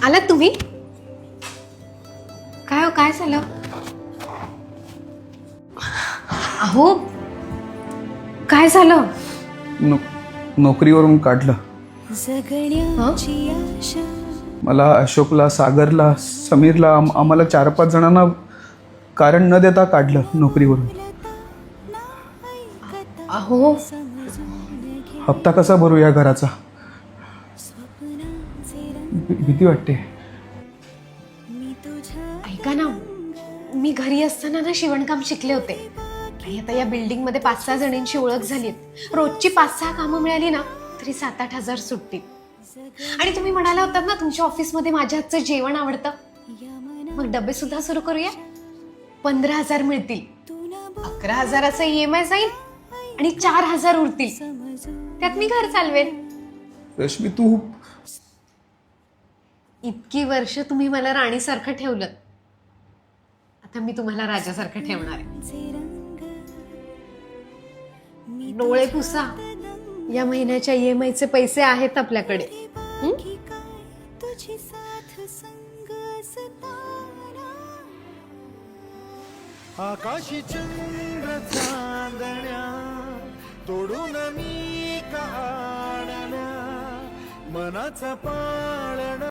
आलात तुम्ही? काय हो, काय झालं? अहो, काय झालं? नोकरीवरून काढलं. हं? मला, अशोकला, सागरला, समीरला, आम्हाला 4-5 जणांना कारण न देता काढलं नोकरीवरून. अहो, हप्ता कसा भरू या घराचा? भीती वाटते. ऐका ना, मी घरी असताना ना शिवणकाम शिकले होते आणि आता या बिल्डिंग मध्ये 5-6 जणींची ओळख झाली. रोजची 5-6 कामं मिळाली ना तरी 7-8 हजार सुटतील. आणि तुम्ही म्हणाला होतात ना तुमच्या ऑफिसमध्ये माझ्या हातचं जेवण आवडतं, मग डबे सुद्धा सुरू करूया. 15,000 मिळतील, 11,000चा EMI जाईल आणि 4,000 उरतील. त्यात मी घर चालवेल. रश्मी, तू इतकी वर्ष तुम्ही मला राणीसारखं ठेवलं, आता मी तुम्हाला राजासारखं ठेवणार आहे. डोळे पुसा, या महिन्याच्या EMIचे पैसे आहेत आपल्याकडे. आकाशी चंद्र चांदण्या तोडून मी काढल्या मनाचा पाळणा.